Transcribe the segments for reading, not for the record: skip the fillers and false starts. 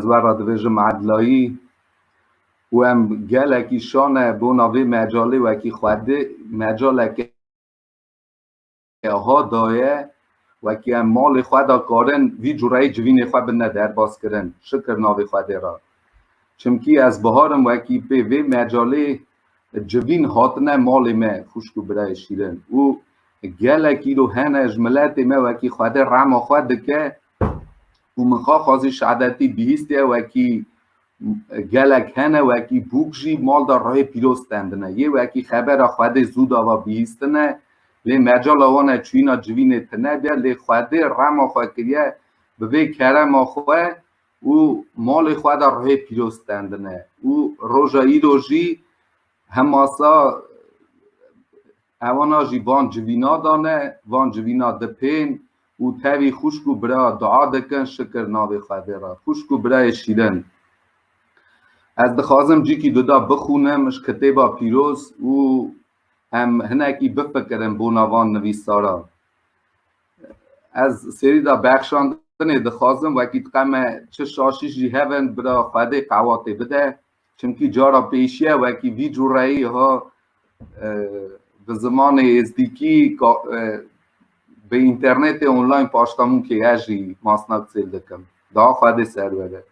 ورا دویژم عدلایی و هم گلکی شانه بوناوی مجاله وکی خواده مجاله که ها دایه وکی هم مال خواده کارن وی جورای جوین خواه بنا در باز کرن شکر ناوی خواده را چمکی از بهارم وکی به وی مجاله جوین هاتنه مال ما خوشکو برای شیرن او گلکی رو هنه اجملت ما وکی خواده رما خواده که و منخواه خوازی شعدتی بیسته وکی گلک هنه وکی بوگجی مال در راه پیروستندنه یه وکی خبر خواده زود آوا بیستنه لی مجال آوانه چوینا جوینه تنه بیا لی خواده رما خواه کریه به وی کرم آخواه او مال خواده راه پیروستندنه او روژایی روژی هماسا اوانا جی وان جوینا دانه وان جوینا دپین او تاوی خوشکو برا دعا دکن شکر ناوی خواده را خوشکو برای شیرن از دخوازم جی که دودا بخونمش کتابا پیروز او هم هنکی بفکرم بوناوان نویسارا از سری دا بخشاندن دخوازم وکی تقام چه شاشیش جی هون برا خواده قواته بده چونکی جارا پیشیه وکی وی جورایی ها به زمان ازدیکی به اینترنت اونلاین پاشتامون که اجی ماسناک سیل دکم دا خواده سر بده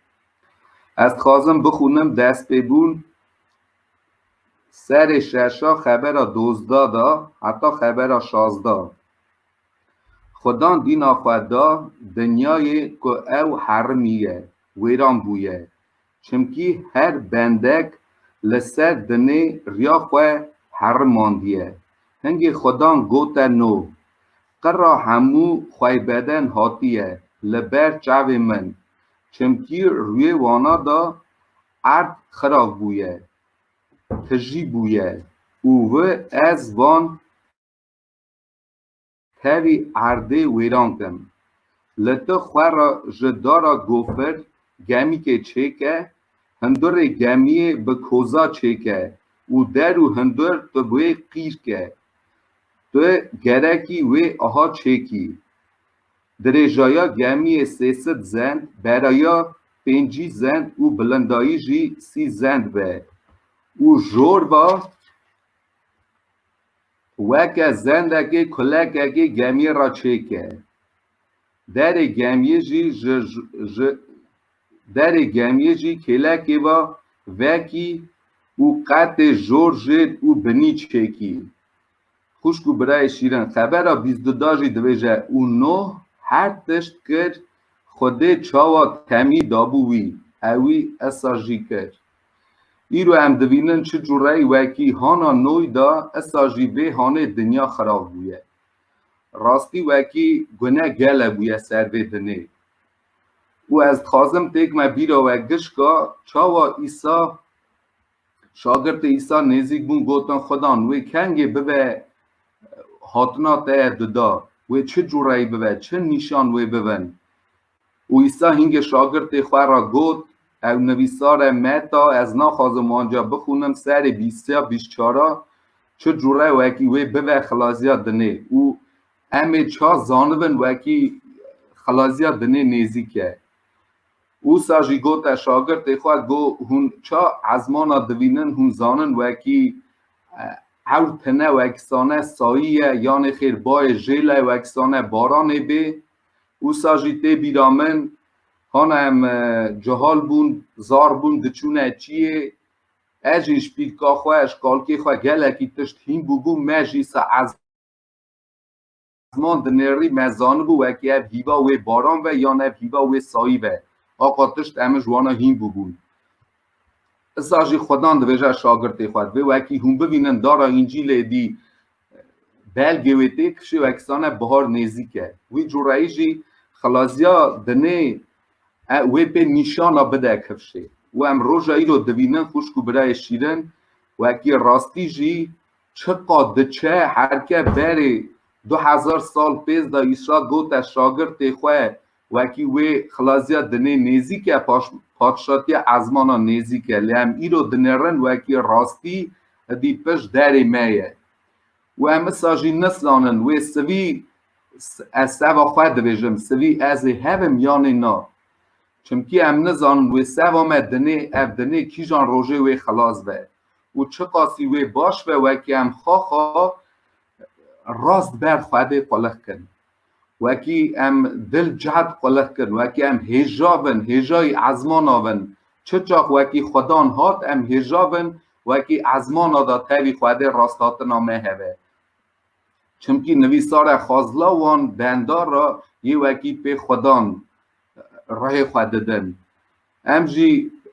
از خوازم بخونم دست ببون سر ششا خبر دوزدا دا حتی خبر شازدا خدا دینا خوادا دنیای که او حرمیه ویران بویه چمکی هر بندک لسر دنه ریا خواه حرماندیه هنگی خدا گوتا نو قرا همو خواه بدن هاتیه لبر چاوی من چمکی روی وانا دا عرد خراب بویه تجی بویه او از وان تاوی عرده ویران کم لطه خواه را جدارا گوفر گمی که چه که هندور گمی به کوزا چه که او در و هندور تو بوی قیر که تو گرکی وی آها چه کی درجایا گمی 300 زند برایا 5 زند او بلندایی جی 30 زند به او جور با وکه زندگی کلکه گمی را چه که در گمی جی کلکه با وکی او قط جور جد او بنی چه کی خوشکو برای شیرن خبر 22 جی دویجه او نو هر تشت کرد خوده چاوا تمی دابوی اوی اساجی کرد ایرو هم دوینن چه جورایی وکی هانا نوی دا اساجی به هانه دنیا خراب بویه راستی وکی گناه گله بویه سر به دنه او از خازم تک ما بیرا و گشکا چاوا ایسا شاگرد ایسا نزیک بون گوتن خدان وی کنگه ببه هاتنا ته ددا و چه جورایی ببه چه نشان وی ببن او ایسا هنگ شاگرد خواه را گوت او نویسار متا از ناخوازم آنجا بخونم سر 24 چه جورایی وکی وی ببه خلازیا دنه او امه چا زانون وکی خلازیا دنه نزیکه او ساجی گوت شاگرد خواه گو هون چا ازمانا دوینن هون زانن وکی او تنه وکسانه ساییه یان خیر بای جیله وکسانه بارانه به او ساجی تی بیرامن هانم جهال بون زار بون دچونه چیه اجیش پیکا خواه اشکالکی خواه گلکی تشت هین بو مجیسا از مان دنری مزانه بو وکی اب هیوا و باران و یا نه هیوا و سایی و آقا تشت امه جوانا هین بون ساجی خودان دویجه شاگرد خود و وکی هم ببینن دارا انجیل دی بلگویتی کشی وکسانه بهار نزیکه وی جورایی جی خلازیا دنه وی به نشانا بده کفشه و ام روژایی رو دوینن خوشکو برای شیرن وکی راستی جی چقدر چه هرکه بری 2000 سال پیز دا ایشا گوت شاگرد خواه وکی وی خلازیا دنه نزیکه پادشاتی ازمانا نزیکه لیم ای رو دنرن وکی راستی دی پش داری میه و همه ساجی نسلانن وی سوی از سوا خواه دویجم سوی از هفم یانی نا چمکی ام نزان و سوام دنه کی جان روژه و خلاص به و چه قاسی و باش و وکی ام خواه راست بر خواده قلق کن وکی ام دل جهد قلق کن وکی ام هجابن هجای عزمان آون چه چاق وکی خدان هات ام هجابن وکی عزمان آدا تاوی خواده راستات نامه هوه چمکی نویسار خازلا وان بندار را یه وکی به خدان راه خواده دن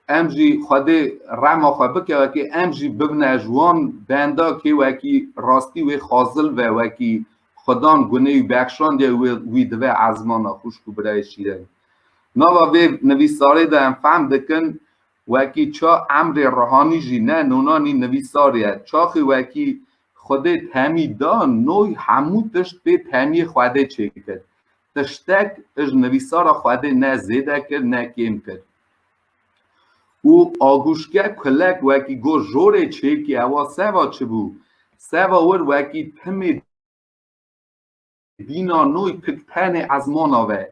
امجی خواده رما خواه بکه وکی امجی ببنه جوان بندا که وکی راستی و خازل و وکی خدان گونه بخشان یا وی دوه عزمان خوش کو برای شیره نوا وی نویساره ده هم فهم دکن وکی چا امر روحانی جی نه نونانی نویساریه چاخی وکی خوده تمی دان نوی همو تشت به تمی خواده چه کرد تشتک از نویسارا خواده نه زیده کرد نه کم کرد او آگوشگه کلک وکی گو جوره چه که اوا سوا چه بو سوا ور وکی تمی بینا نوی پکتن عزمان آوه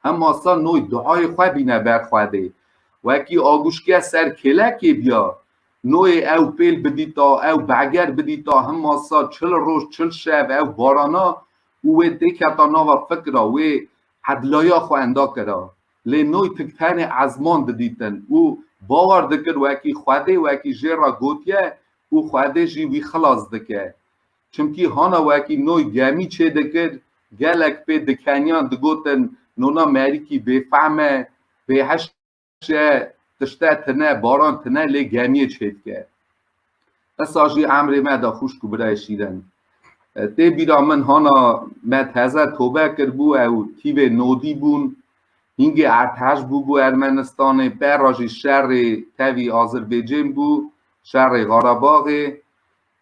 هم ماسا نوی دعای خواه بینه برخواده وکی آگوشگه سر کلکی بیا نوی او پیل بدیتا او بگر بدیتا هم ماسا چل روز چل شب او بارانا او دیکتا ناوا فکرا و عدلایا خواه اندا کرا لی نوی پکتن عزمان بدیتن او باور دکر وکی خواده وکی جیرا گوتیه او خواده جی وی خلاص دکه چمکی هانا وکی نوی گمی چه دکر گلک به دکنیان دگوتن نونا مریکی بفهمه به هشت تشته تنه باران تنه لی گمیه چید که اساجی عمر مدا خوش کو برای شیرن تی بیرا من هانا متحزه توبه کر بو او تیوه نودی بون هنگی ارتش بو ارمنستان براجی شهر تاوی آذربایجان بو شهر قره‌باغ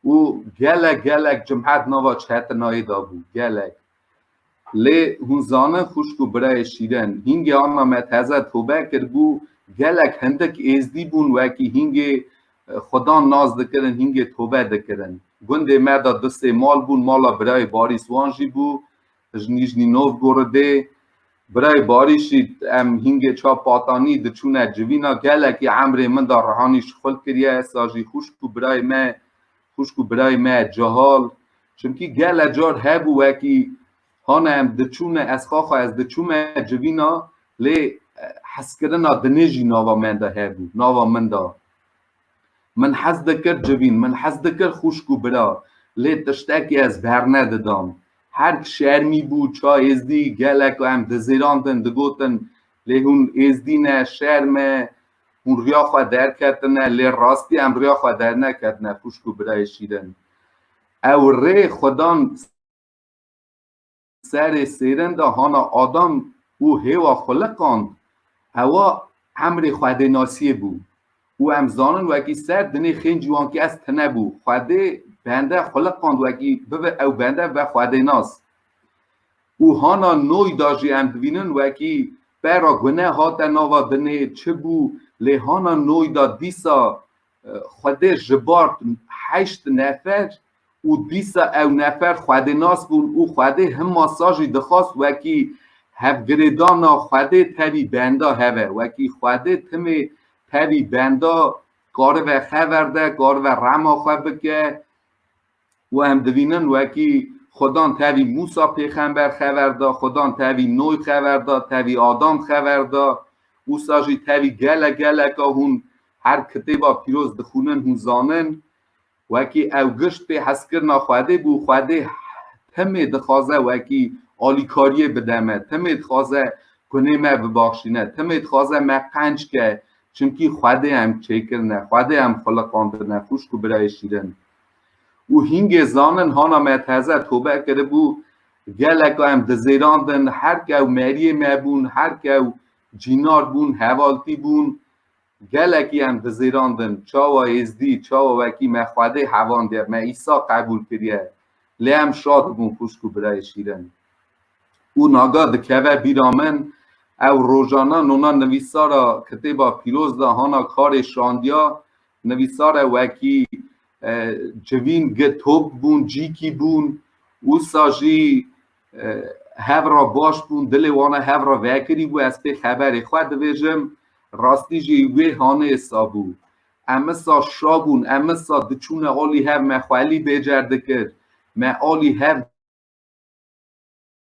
او گلک جمعت نوا چهت نایی دا بو گلک لی هنزانه خوش کو برای شیرن هنگی آنا متحزه توبه کر بو گلک هندک ازدی بون وکی هنگی خدا ناز دکرن هنگی توبه دکرن گنده مدا دسته مال بون مالا برای باریس وانجی بو نیجنی نوف گورده برای باریشی ام هنگی چا پاتانی دچونه جوینا گلکی عمر من دا رهانیش خل کریه ساجی خوش کو برای ما جهال چونکی گل جار هبو وکی هانه ام دچونه از خواخا از دچونه جوینا لی حس کردنا دنیجی ناوا من دا هبو ناوا من دا من حس دکر جوین من حس دکر خوش کو برا لی تشتکی از برنه دادم هر شرمی بود چا ازدی گلک و هم دزیراندن دگوتن لی هون ازدی نه شرمه هون ریا خواه در کردنه لی راستی هم ریا خواه در نکردنه خوش کو برای شیرن او ری خدان سر سیرن دا هانا آدم او هوا خلقاند هوا عمر خواده ناسیه بود او هم زانن وکی سر دنی خین جوان که از تنه بود خواده بنده خلقاند وکی او بنده و خواده ناس او هانا نوی داجی هم دوینن وکی برا گنه هاته ناوا دنه چه بو لی هانا نوی دا دیسا خواده جبارت 8 نفر او دیسا او نفر خواده ناس بون او خواده هم ماساجی دخواست وکی هفگردانا خواده تاوی بنده هوه وکی خواده تمی تاوی بنده گاره و خورده گاره و رما خواه بکه و هم دوینن وکی خدان تاوی موسا پیغمبر خورده خدان تاوی نوی خورده تاوی آدم خورده او ساجی تاوی گلک هون هر کتیبا پیروز دخونن هون زانن وکی او گشت به حس کرنا خواده بو خواده تمی دخوازه وکی آلیکاریه بدمه تمی دخوازه کنه ما بباخشینه تمی دخوازه ما قنج که چونکی خواده هم چه کرنه خواده هم خلقاندنه خوش کو برای شیرن او هنگ زانن هانا متحزه توبه کرده بو گلک هم دزیراندن هر که او مریه مبون هر که او جینار بون حوالتی بون گلکی هم دزیراندن چاوا ازدی چاوا وکی مخواده حوانده ما ایسا قبول کریه لی هم شاد بون خوش کو برای شیرن او ناگاه دکوه بیرامن او روزانا نونا نویسارا کتیبا پیروز دا هانا کار شاندیا نویسارا وکی جوین گتوب بون جیکی بون او ساجی هف را باش بون دل وانا هف را وکری بو از پی خبر خود دویجم راستی جی وی هانه حسابو اما سا شابون اما سا دچون آلی هف مخوالی بیجرده کرد ما آلی هف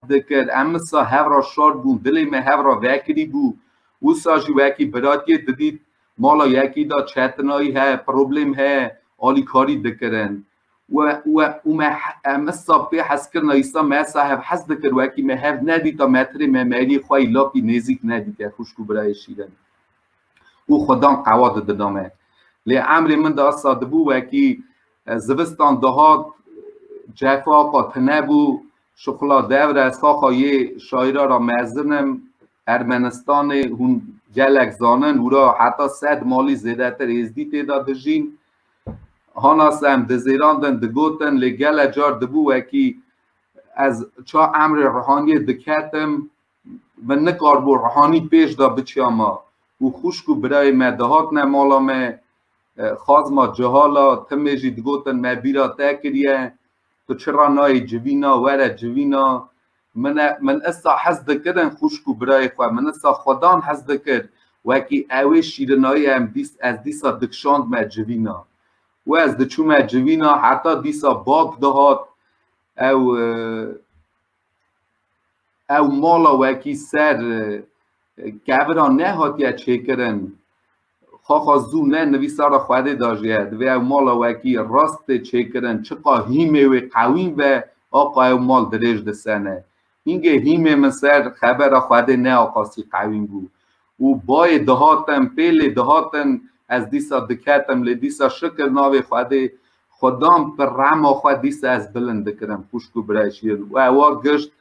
دکر اما سا هف را شار بون دل ما هف را وکری بو او سا جی وکی براتی ددید مالا یکی دا چتنایی ها پروبلم ها آلی کاری دکرن و ما مسا به حس کرنا ایسا ما صاحب حس دکر وکی ما هف ندی تا متر ممری خواهی لاپی نزیک ندی که خوشکو برای شیرن او خدان قواد ددامه لی عمر من دا ساده بو وکی زوستان دهات جفا قاطنه بو شخلا دور ساخا یه شاعره را مزنم ارمنستان هون گلک زانن او را حتی 100 مالی زیده تر ازدی تیدا دجین هاناس هم دزیراندن دگوتن لگل جار دبو وکی از چا امر روحانی دکتم و نکار بو روحانی پیش دا بچیاما و خوشکو برای مدهات نمالا ما خواز ما جهالا تمیجی دگوتن ما بیرا تکریه تو چرا نای جوینا وره جوینا من اسا حز دکرن خوشکو برای خواه من اسا خودان حز دکر وکی اوه شیرنایی هم از دیسا دکشاند ما جوینا و از دچوم جوینا حتی دیسا باگ دهات او مالا وکی سر کبران نه هات یا چه کرن خواه زو نه نویسارا خواهده داجید و او مالا وکی راست چه کرن چقا هیمه و قویم و آقا او مال درش دسنه اینگه هیمه من سر خبر خواهده نه آقاسی قویم بود و بای دهاتن پیل دهاتن از دیسا دکتم لی دیسا شکر ناوی خواهده خودم پر رما خواه دیسا از بلند دکرم خوشکو برای شیر و اوار گشت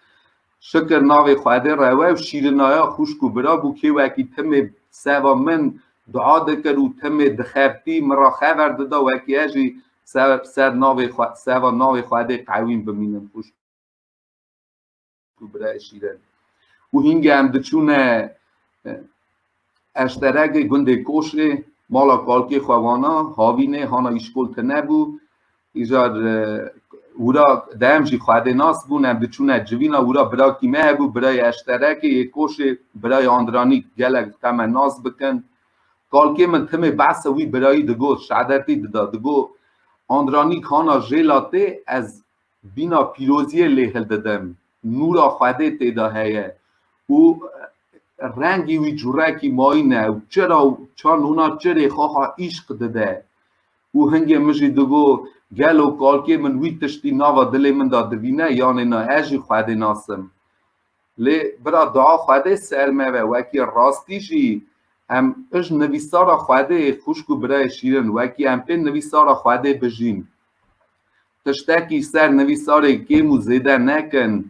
شکر ناوی خواهده روی و شیرنایا خوشکو برا بو که وکی تم سوا من دعا دکر و تم دخبتی مرا خبر دادا وکی اجی سر ناوی خواهده قویم بمینم خوشکو برای شیرن و هینگه هم دچونه اشترک گنده کوشه مالا کالکی خواوانا هاوینه هانا ایشکولت نبو ایجاد ورا دمجی خواهده ناس بونم بچونه جوینا ورا برا کیمه هبو برای اشترک یک کوشه برای آندرانی گلک تمه ناس بکن کالکی من تمه بحث وی برای دگو شعدتی دادا دگو آندرانی کانا جیلاته از بینا پیروزی لیهل دادم نورا خواهده تیدا هیه او رنگی وی جورکی ماینه چرا چان اونا چره خواه عشق داده او هنگه مجی دگو گل و کالکی من وی تشتی ناوا دلی من داده وینه یعنی نا اجی خواهده ناسم لی برا دعا خواهده سرمه و وکی راستی جی هم اج نویسارا خواهده خوشکو برای شیرن وکی هم پی نویسارا خواهده بجین تشتکی سر نویساره گیمو زیده نکن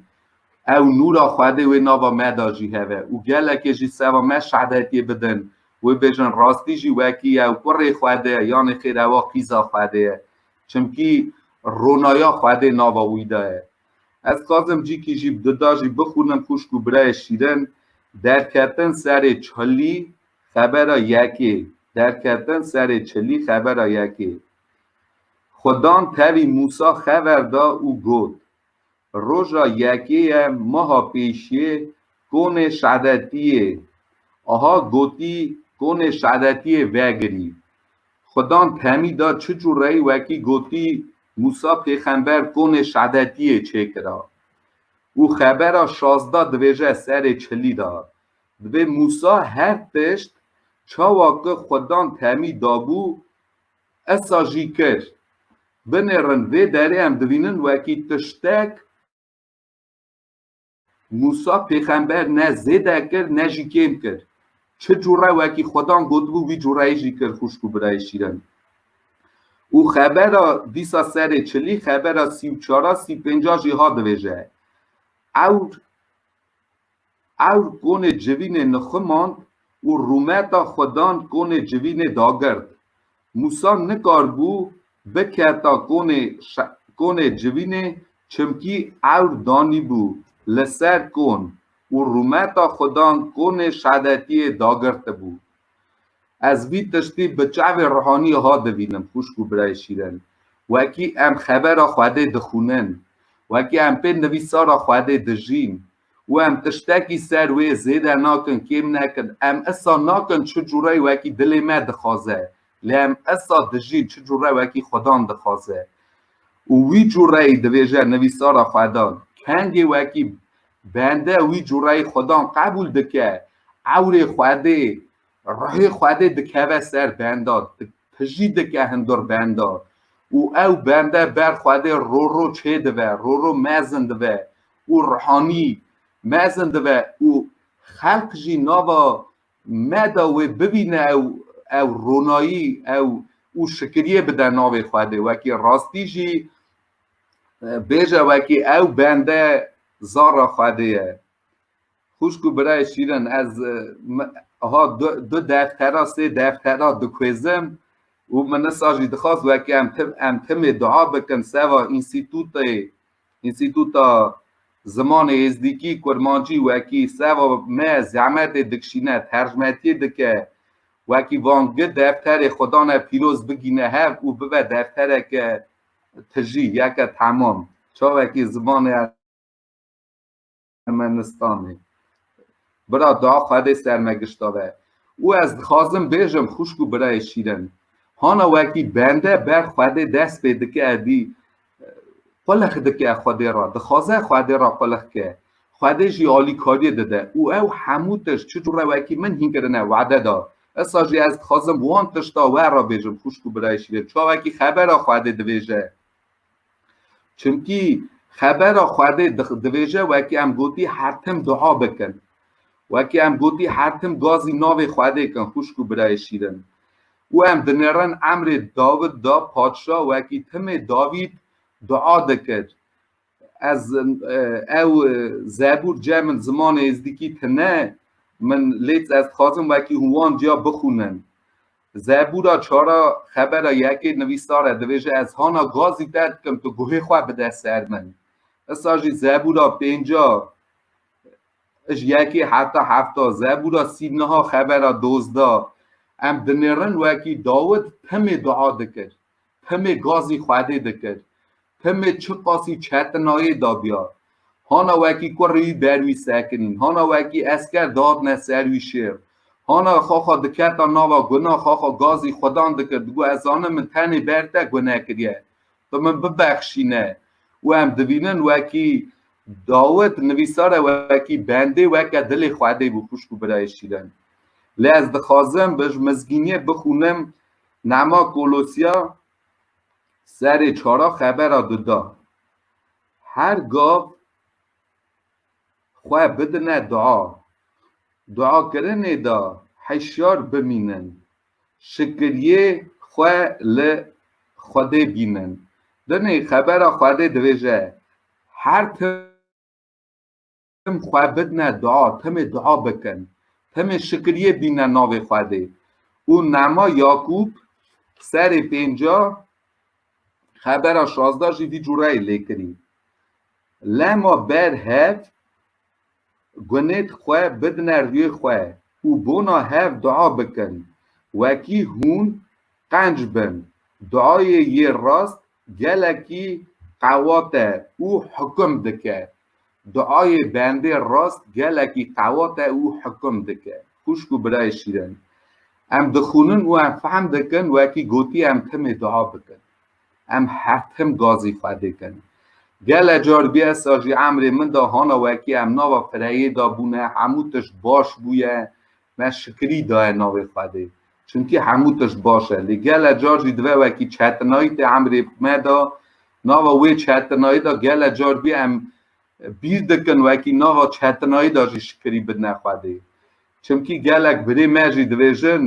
او نورا خواهده و ناوا مداجی هوه او گلکه جی سوا ما شهدتی بدن و بجن راستی جی وکی او پر خواهده یعنی خیر او قیزا خواهده چمکی رونایا خواهده ناوا ویده از کازم جی که جی داجی بخونم خوشکو برای شیرن در کتن سر چلی خبر یکی در کتن سر چلی خبر یکی خدان تاوی موسا خبر دا او گود روژا یکی ماها پیشیه کون شهدتیه آها گوتی کون شهدتیه وگری خدان تمی دا چجور رای وکی گوتی موسا پیغمبر کون شهدتیه چه کرا او خبر 16 دویجه سر چلی دا دوی موسا هر تشت چا واقع خدان تمی دابو اساجی کر بنرن وی داره هم دوینن وکی تشتک موسا پیغمبر نه زیده کرد نه جی کم کرد چه جوره وکی خدان گوتبو وی جوره جی کرد خوشکو برای شیرن او خبر دیسا سر چلی خبر 34 35 جی ها دویجه او کون جوین نخماند و رومتا خدان کون جوین داگرد موسا نکار بو بکتا کون جوین چمکی او دانی بو لسر کن و رومتا خدان کن شهدتی داگرت بو از وی تشتی بچعو روحانی ها دوینم خوشکو برای شیرن وکی ام خبر خواهده دخونن وکی ام پی نویسارا خواهده دجین و ام تشتکی سر وی زیده ناکن کم نکن ام اصا ناکن چجوره وکی دل ما دخوازه لیم اصا دجی چجوره وکی خدان دخوازه و وی جوره دویجه نویسارا خدا کنگی وکی بنده وی جوره خدان قبول دکه عور خوده راه خوده دکه و سر بنده تجی دکه هندور بنده او بنده بر خوده رو چه دوه رو مزن دوه و روحانی مزن دوه و خلق جی ناوا مداوی ببینه او رونایی او شکریه بده ناوی خوده وکی راستی جی بیجه وکی او بنده زارا خوده خوشکو برای شیرن از دو دفترها سه دفترها دکویزم و من نساجی دخواست وکی ام تم دعا بکن سوا انسیتوتا زمان ازدیکی کرمانجی وکی سوا ما زعمت دکشینه ترجمتی دکه وکی وانگه دفتر خدا نه پیروز بگینه هف و ببه دفتره که تجی یکه تمام چا وکی زمان ارمنستانه برا دعا خواهده سرمگشتاوه او از خازم بیجم خوشکو برای شیرن هانا وکی بنده بر خواهده دست بیده که ادی قلق دکه خواهده را دخوازه خواهده را قلق که خواهده جی آلی کاری داده او حموتش چجوره وکی من هینگرنه وعده دا اساجی از خازم وانتش دا ور را بیجم خوشکو برای شیرن چا وکی خبر را خواهده دویجه چونکی خبر را خواهده دویجه وکی ام گوتی حتم دعا بکن وکی ام گوتی حتم گازی ناوی خواهده کن خوشکو برای شیرن و ام دنرن امر داود دا پادشاه وکی تم داوید دعا دکر از او زبور جمن زمان ازدیکی تنه من لیت از خازم وکی هوان جا بخونن زبورا چارا خبر یکی نویساره دویجه از هانا گازی داد کم تو گوه خواه بده سر من اساجی زبورا پینجا اش یکی حتی هفتا زبورا سیبنه ها خبر دوزدا ام دنرن وکی داود تم دعا دکر تم گازی خواهده دکر تم چه قاسی چتنایی دا بیا هانا وکی کوری بروی سکنین هانا وکی اسکر داد نسروی شیر هانا خواخا دکتا ناوا گناه خواخا گازی خدان دکر دگو از آنه من تنی برده گناه کریه تو من ببخشینه و ام دوینن وکی داود نویسار وکی بنده وکی دل خواهده بو خوشکو برای شیرن لی از دخوازم بج مزگینیه بخونم نما کولوسیا سر چارا خبر را دادا هر گاو خواه بدنه دعا کرنه دا حشیار بمینن شکریه خواه لخوده بینن دنه خبر را خواهده دویجه هر تم خواه بدنه تم دعا بکن تم شکریه بینه ناو خواهده او نما یاکوب سر 50 خبر 16 جیدی جوره لیکری لما بر هف گنت خواه بدنه روی خواه او بونا هف دعا بکن وکی هون قنج بن دعای یه راست گلکی قواته او حکم دکه دعای بنده راست گلکی قواته او حکم دکه خوشکو برای شیرن ام دخونن و ام فهم دکن وکی گوتی ام تم دعا بکن ام حتم گازی خواهده کن گل جار بیا ساجی عمر من دا هانا وکی ام ناوا فرهی دا بونه هموتش باش بویه من شکری دا ناوی خواهده چونکی هموتش باشه گل جار جی دوه وکی چتنایی تا عمر من دا ناوا وی چتنایی دا گل جار بیا ام بیر دکن وکی ناوا چتنایی دا جی شکری بد نخواهده چونکی گلک بری مجی دوه جن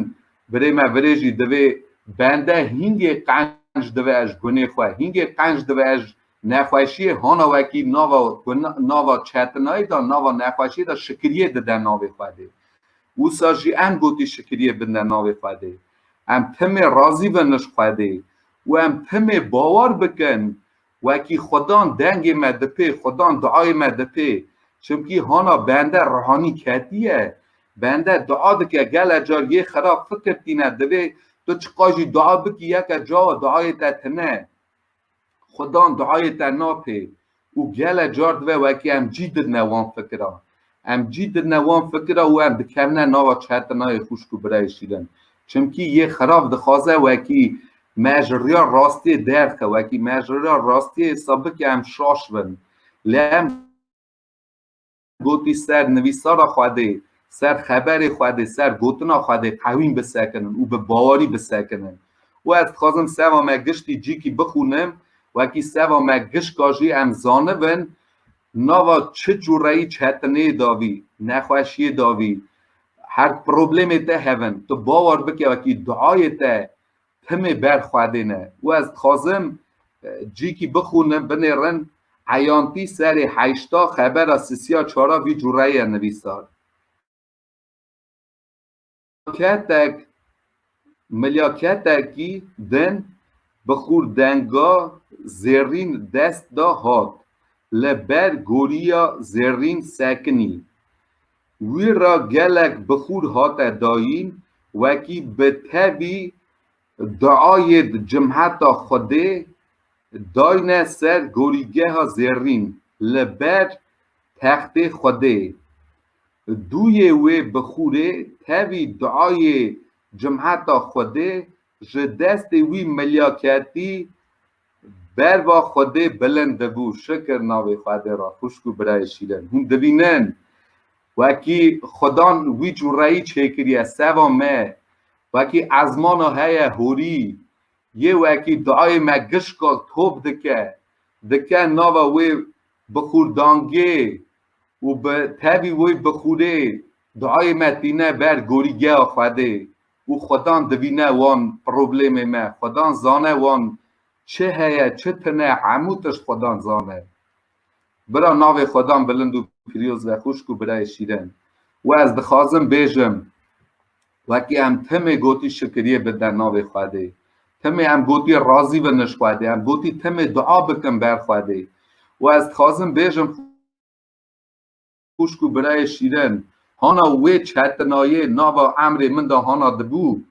بری ما بری جی دوه بنده هینگی قنج دوه اش گنه خواه هینگی قنج دوه اش نخواشی هانا وکی ناوا چتنایی دا ناوا نخواشی دا شکریه ده ناوی خواهده او ساجی ام گوتی شکریه بده ناوی خواهده ام تم راضی بنش خواهده و ام تم باور بکن وکی خدان دنگ مدپه خدان دعای مدپه چونکی هانا بنده روحانی کتیه بنده دعا دکه گل اجار یه خراب فکر تینه دوه تو چقاجی دعا بکی یک جا دعای تنه خدان دعای تناپه و گل اجار دوه وکی هم جیدد نوان فکره ام جید نوان فکره و ام دکرنه ناوا چهتنای خوشکو برای شیرن چمکی یه خراب دخوازه وکی مجریا راستی درخه وکی مجریا راستی سابق ام شاش بن لام گوتی سر نویسارا خواده سر خبر خواده سر گوتنا خواده قویم بسکنن و به باوری بسکنن و از خوازم سوا مگشتی جی کی بخونم وکی سوا مگش کاجی ام زانه بن ناوا چه جورایی چهتنه داوی نخوشی داوی هر پروبلم ته هون تو باور بکه وکی دعای ته تمه برخواده نه و از خوازم جی کی بخونم بنرن عیانتی سر 8 خبر از 34 وی جورایی نویسار ملیاکتکی دن بخور دنگا زرین دست دا هات لبر گوریا زرین سکنی وی را گلک بخور هات داین وکی به تبی دعای جمعت خوده داینه سر گوریگه ها زرین لبر تخت خوده دوی وی بخوره تبی دعای جمعت خوده جدست وی ملیاکتی بر با خوده بلند بو شکر ناوی خوده را خوشکو برای شیرن هم دوینن وکی خدان وی جورایی چکریه سوا مه وکی ازمانو هیا هوری یه وکی دعای مگش کل توب دکه ناوا وی بخور دانگه و به تبی وی بخوره دعای متینه بر گوریگه خوده و خدان دوینه وان پروبلم ما خدان زانه وان چه هیا چه تنه عموتش خدان زانه برا ناو خدان بلند و پریوز و خوشکو برای شیرن و از دخوازم بیجم وکی هم تمه گوتی شکریه بدن ناو خواده تمه هم گوتی راضی و نشخواده هم گوتی تمه دعا بکن بر خواده و از دخوازم بیجم خوشکو برای شیرن هانا وی چهتنایه ناوا امر من دا هانا دبو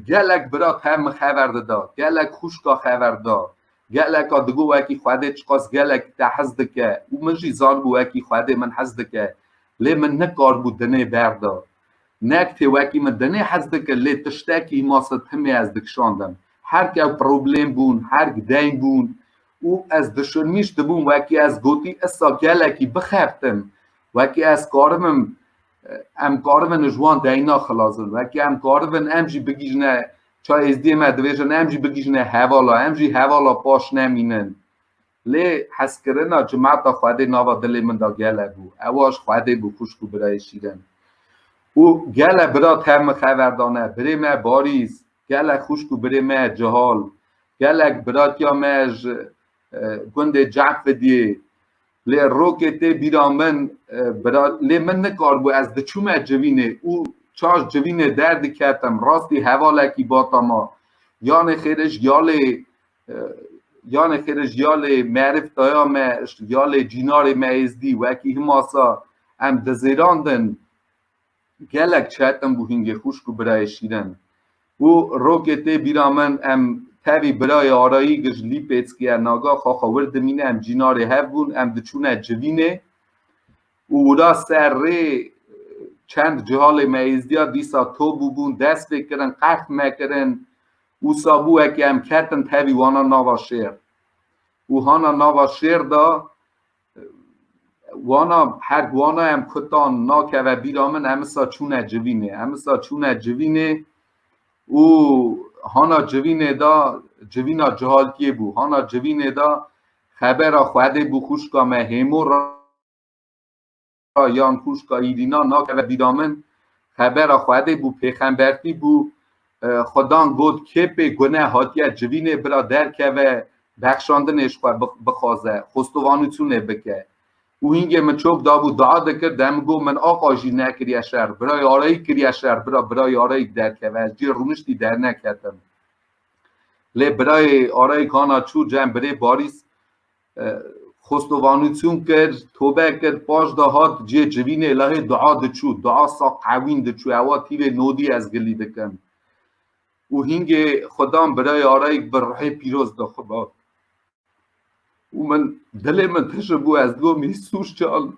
گلک برا تم خبر دا گلک خوشکا خبر دا گلک دگو وکی خواده چقاس گلک تا حزد که او منجی زان بو وکی خواده من حزد که لی من نکار بو دنه بردا نکته وکی من دنه حزد که لی تشتاکی ماست همه از دکشاندم هر که پروبلم بون هر گدین بون او از دشنمیش دبون وکی از گوتی اسا گلکی بخفتم وکی از کارمم ام کارون جوان دینا خلاصن وکی ام کارون امجی بگیجنه چای از دیمه دویجن امجی بگیجنه حوالا امجی حوالا پاش نمینن لی حس کرنا جماعتا خواده ناوا دلی من دا گله بو اواش خواده بو خوشکو برای شیرن او گله برا ترم خبردانه بری ما باریز گله خوشکو بری ما جهال گله براتیا مج گنده جعف دیه لی روکته بیرامن برات لی من نکار بو از دچومه جوینه او چاش جوینه درد کتم راستی حوالکی باتا ما یان خیرش یال معرف دایا مش یال جینار معزدی وکی هماسا ام دزیراندن گلک چهتم بو هنگه خوشکو برای شیرن او روکته بیرامن ام تاوی برای آرایی گش لیپیتسکی ناگا خواخا وردمینه ام جینار هفون ام دچونه جوینه او را سر ری چند جهال معیزدیا دیسا تو بون دست بکرن قرف مکرن او سابو اکی ام کتن تاوی وانا ناوا شیر او هانا ناوا شیر دا وانا هر وانا ام کتان ناکه و بیرامن همسا چونه جوینه او هانا جوینه دا جوینا جهالتیه بو هانا جوینه دا خبر خواده بو خوشکا مهیمو را یان خوشکا ایرینا ناکه و بیرامن خبر خواده بو پیخنبرتی بو خدان گود کپ گنه هاتیه جوینه برا درکه و بخشاندنش بخوازه خستوانو چونه بکه او هینگه من چوب دا بود دعا دکر دم گو من آقا جی نکری اشر برای آرایی کری اشر برای آرایی درکه و از جی رونشتی در نکتم لی برای آرایی کانا چو جمع برای باریس خستوانو چون کرد توبه کرد پاش دا هات جی جوین الهی دعا دچو دعا سا قوین دچو اوا تیوه نودی از گلی دکم او هینگه خدام برای آرایی برای پیروز دا خدا و من دل من تشبو از دو میسوش چال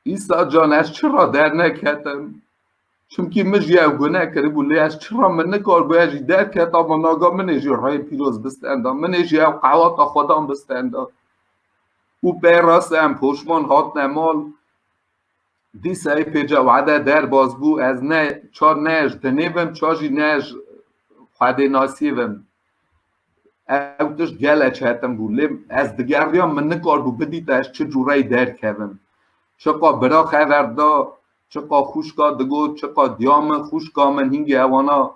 ایسا جان از چرا در نکتم چونکه مجی او گناه کرده بولی از چرا من نکار باید در کتم و ناگا منجی رای پیروز بستنده منجی او قوات خودم بستنده او پیراس هم پشمان هات نمال دیسای پیجا وعده در باز بو از نه چار نج دنیوم چاجی نج خواده ناسیوم او تش گله چهتم بو لیم از دگریان من نکار بو بدید از چه جورای در کبم چقا برا خوردا چقا خوشکا دگو چقا دیام خوشکا من هنگی اوانا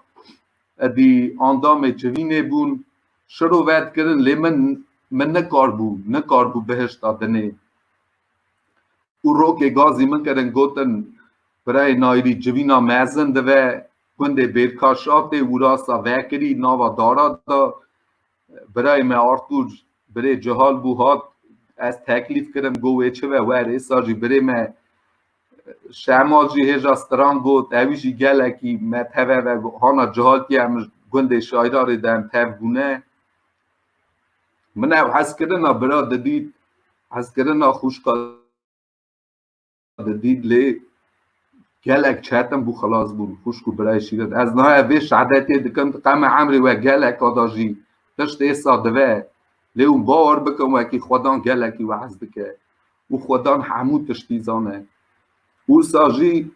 دی اندام جوینه بون شروع ود کردن لی من نکار بو بهشت دادنه او رو که گازی من کردن گوتن برای نایری جوینا مزن دوه کنده بیرکاشات او راسا وکری ناوا دارا دا برای ما آرتور برای جهال بو هات از تکلیف کردم گوه چه و وره ساجی برای ما شمال جی هجا ستران گوت اویجی گلکی متوه و هانا جهال که هم گنده شایدار دم تفگونه من او حس کردن برا دید حس کردن خوشکا دید لی گلک چهتم بو خلاص بود خوشکو برای شیرد از نهای ویش عدتی دکم قم عمری و گلک آداجی تشت ایسا دوه لی اون باور بکن وکی خودان گلکی و حس بکه او خودان همون تشتیزانه او ساجی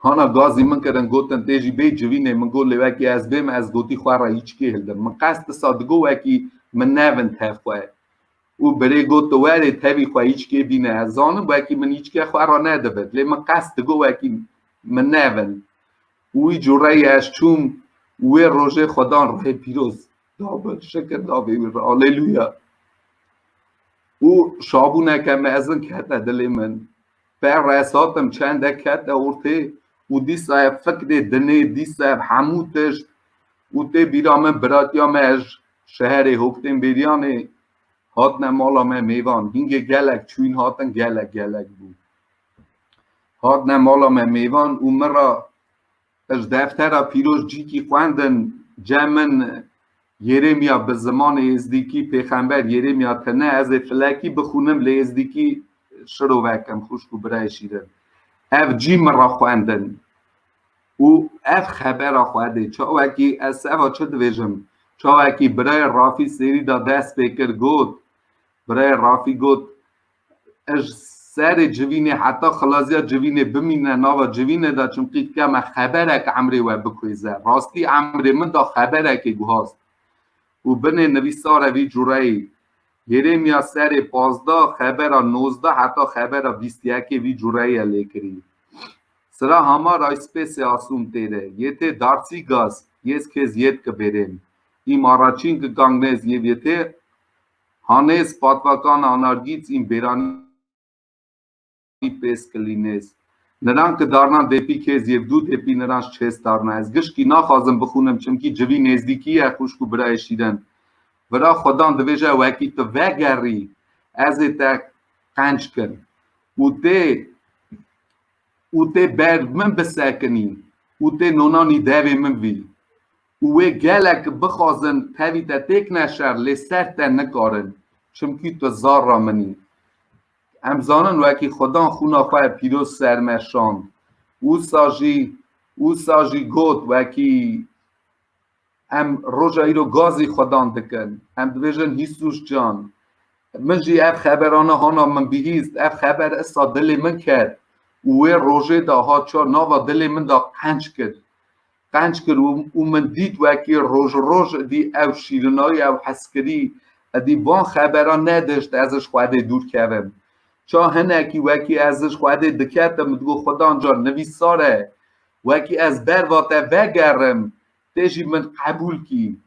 هانا گازی من کردن گوتن تیجی بی جوینه من گولی وکی از بیم از گوتی خواه را هیچ که هلدم من قصد سادگو وکی من نون تفخواه او برای گوت وره تبی خواه هیچ که بینه از زانم وکی من هیچ که خواه را ندبد لی من قصد گو وکی من نون اوی جوره اش چون اوی روژه خدان راه پیروز دابل شکر دابه آلیلویا او شابونه که مزن کهت دلی من بر رساتم چند کهت اورته او دی صاحب فکر دنه دی صاحب حموتش او تی بیرام براتیام اش شهر هفتم بیریانه هاتن مالا من میوان هنگه گلک چوین هاتن گلک بود هاتن مالا من میوان او مرا از دفتر پیروز جی کی خواندن جمن یرمیا به زمان ازدیکی پیغمبر یرمیا تنه از فلکی بخونم لی ازدیکی شروع وکم خوشکو برای شیرن اف جی مرا خواندن او اف خبر خواهده چا وکی از سوا چه دویجم چا وکی برای رافی سری دا دست بکر گود برای رافی گود اش سر جوینه حتی خلاصیا جوینه بمینه ناوا جوینه دا چونقید که ما خبره که عمری و بکویزه راستی عمری من دا خبره که گوهاست و بنه نویسار وی جوری یرمیا سر 15 خبر 19 حتی خبر 21 وی جوری لیکری سرا همه رایسپیس آسوم تیره یه دارسی گاز یه کز یه که بریم این ماراچین که گانگنز یه هانیز پاتواکان آنارگیت این بیرانی پیس کلینیز نران که دارنان دیپی کز یه دو دیپی نرانش چیست دارنه از گشکی ناخوازم بخونم چمکی جوی نزدیکیه خوشکو برای شیدن برا خودان دویجه وکی تو وگری از ایتا قنج کن او تی بر من بسکنی او تی نونانی دوی من وی اوه گلک بخوازن تاوی تا تیک نشر لی سر تا نکارن چمکی تو زار را منی امزانن وکی خودان خونا خواه پیروز سرمشان او ساجی گوت وکی ام روژایی رو گازی خودان دکن ام دویژن هیسوش جان من جی اف خبرانه هانا من بیهیست اف خبر اسا دل من کرد اوه روژه دا ها چار ناوا دل من دا قنج کرد او من دید وکی روژ دی او شیرنای او حسکری دی بان خبران نداشت ازش خواهده دور کردم چا هنکی وکی ازش خواهده دکتم دگو خودان جان نویساره وکی از بر واته وگرم تیجی من قبول کی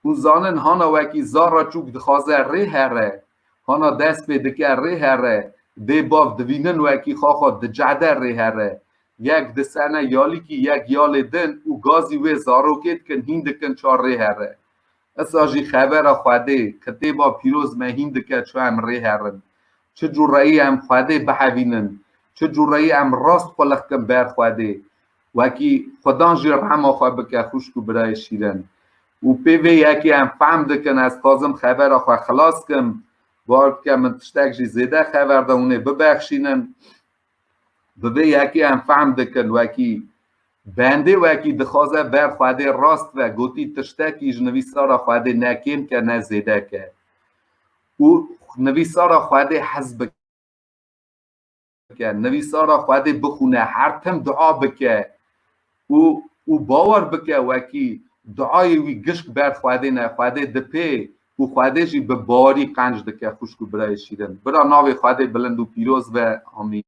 او زانن هانا وکی زارا چوک دخوازه ری هره هانا دست به دکر ری هره دی باف دوینن وکی خواه دجعده ری هره یک دسنه یالی کی یک یال دن او گازی وی زاروکت کن هیندکن چار ری هره اساجی خبر خواهده کتیبا پیروز من هیندکن چو هم ری هرن چه جورایی هم خواهده بحوینن چه جورایی هم راست پلخ کن بر خواهده وکی خدان جی رحمه خواه بکه خوشکو برای شیرن و پیوه یکی هم فهم دکن از تازم خبر خواه خلاص کن بار که من تشتاق جی زیده خبر ده اونه ببخشینن ببه یکی هم فهم دکن وکی بنده وکی دخوازه بر خواده راست و گوتی تشتاقی جنویسارا خواده نکیم که نزیده که او نویسارا خواده حزب که نویسارا خواده بخونه هر تم دعا بکه او باور بکه وکی دعای وی گشک بر خواده نه خواده دپه او خواده جی به باری قنج دکه خوشکو برای شیرن برا ناوی خواده بلند و پیروز و آمین